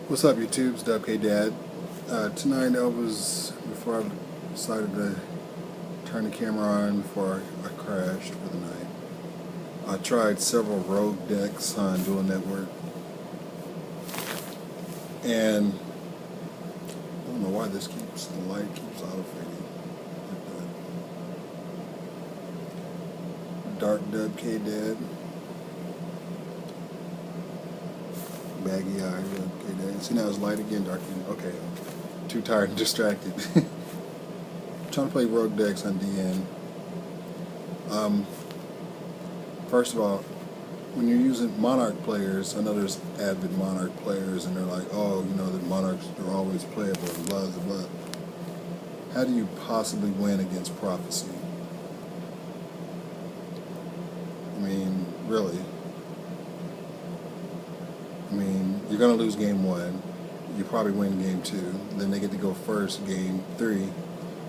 What's up, YouTube? It's WK Dad. Tonight before I decided to turn the camera on before I crashed for the night. I tried several rogue decks on Dual Network, and I don't know why the light keeps auto-fading like that. Dark WK Dad. Baggy eye, WK Dad. See, now it's light again, dark again. Okay, too tired and distracted. Trying to play rogue decks on DN. First of all, when you're using Monarch players, I know there's avid Monarch players, and they're like, oh, you know, the Monarchs are always playable, and blah, blah, blah. How do you possibly win against Prophecy? I mean, really? I mean, you're going to lose game one. You probably win game two. Then they get to go first game three,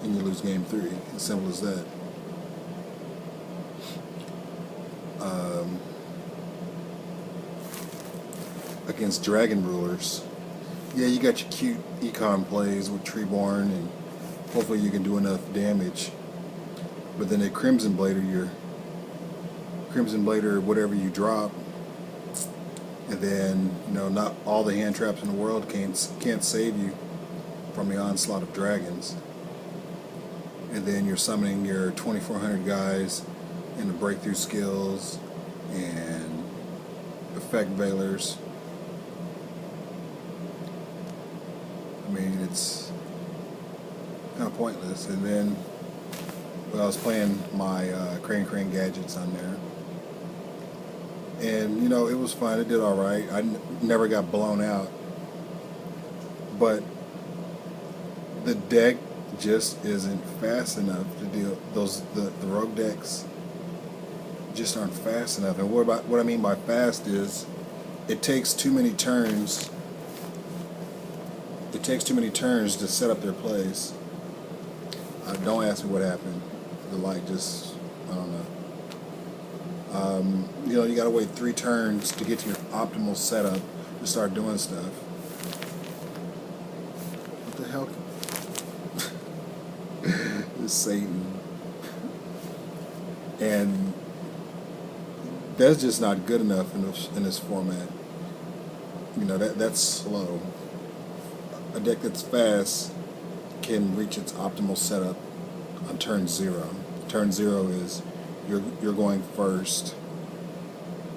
and you lose game three. As simple as that. Against Dragon Rulers, yeah, you got your cute econ plays with Treeborn, and hopefully you can do enough damage. But then at Crimson Blader, whatever you drop, and then, you know, not all the hand traps in the world can't save you from the onslaught of dragons. And then you're summoning your 2400 guys into breakthrough skills and effect veilers. I mean, it's kind of pointless. And then, well, I was playing my Crane gadgets on there, and you know, it was fun. It did all right. I never got blown out, but the deck just isn't fast enough to deal. The rogue decks just aren't fast enough. And what I mean by fast is it takes too many turns. It takes too many turns to set up their plays. Don't ask me what happened. The light just, I don't know. You know, you gotta wait 3 turns to get to your optimal setup to start doing stuff. What the hell? It's Satan. And that's just not good enough in this format. You know, that's slow. A deck that's fast can reach its optimal setup on turn 0. Turn 0 is you're going first,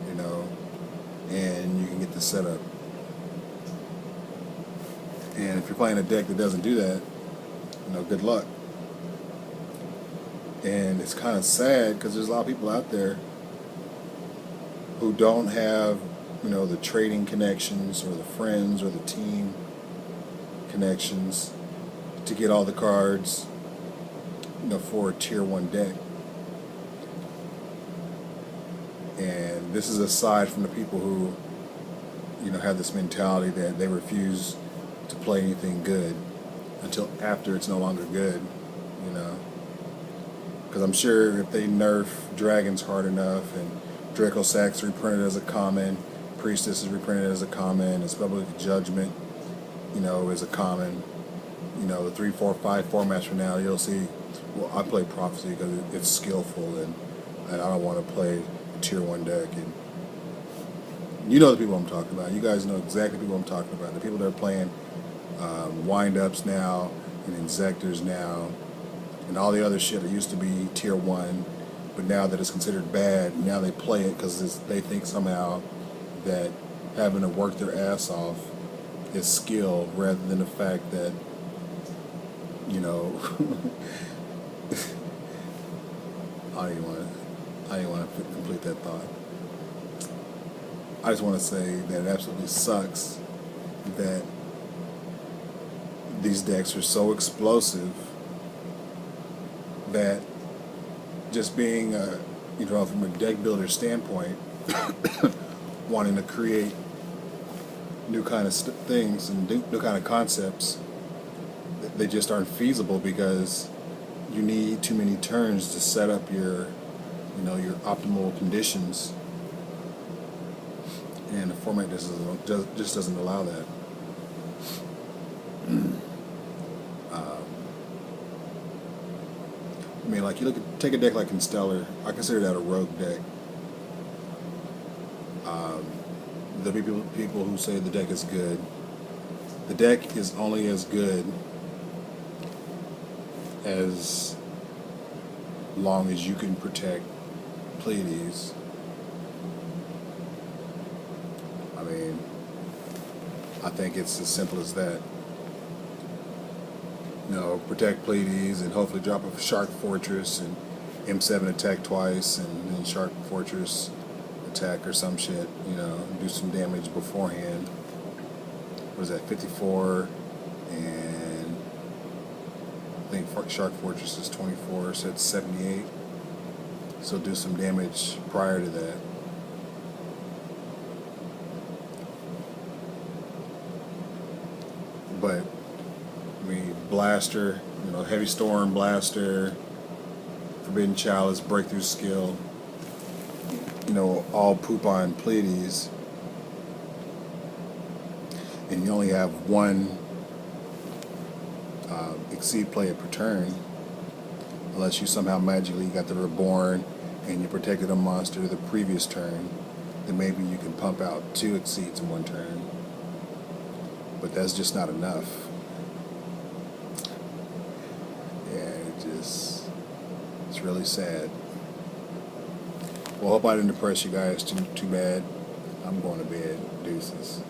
you know, and you can get the setup. And if you're playing a deck that doesn't do that, you know, good luck. And it's kind of sad because there's a lot of people out there who don't have, you know, the trading connections or the friends or the team connections to get all the cards, you know, for a tier 1 deck. And this is aside from the people who, you know, have this mentality that they refuse to play anything good until after it's no longer good, you know. Because I'm sure if they nerf dragons hard enough, and Draco Sax reprinted as a common, Priestess is reprinted as a common, and Public Judgment, you know, is a common, you know, the 3, 4, 5 formats from now, you'll see, well, I play Prophecy because it's skillful, and I don't want to play a tier 1 deck. And you know the people I'm talking about. You guys know exactly the people I'm talking about. The people that are playing wind-ups now, and Inzectors now, and all the other shit that used to be tier 1, but now that it's considered bad, now they play it because they think somehow that having to work their ass off is skill rather than the fact that, you know, I didn't want to complete that thought. I just want to say that it absolutely sucks that these decks are so explosive that just being, you know, from a deck builder standpoint, wanting to create new kind of things and new kind of concepts, they just aren't feasible because you need too many turns to set up your, you know, your optimal conditions, and the format just doesn't allow that. mean, like you look at take a deck like Constellar. I consider that a rogue deck. The people who say the deck is good, the deck is only as good as long as you can protect Pleiades. I mean, I think it's as simple as that. You know, protect Pleiades and hopefully drop a Shark Fortress and M7 attack twice and then Shark Fortress attack or some shit, you know, do some damage beforehand. What is that, 54? And I think Shark Fortress is 24, so it's 78. So do some damage prior to that. But, I mean, Blaster, you know, Heavy Storm, Blaster, Forbidden Chalice, Breakthrough Skill, you know, all poop on Pleiades, and you only have one Exceed player per turn, unless you somehow magically got the Reborn and you protected a monster the previous turn, then maybe you can pump out 2 Exceeds in one turn. But that's just not enough. Yeah, it's really sad. Well, hope I didn't depress you guys too bad. I'm going to bed. Deuces.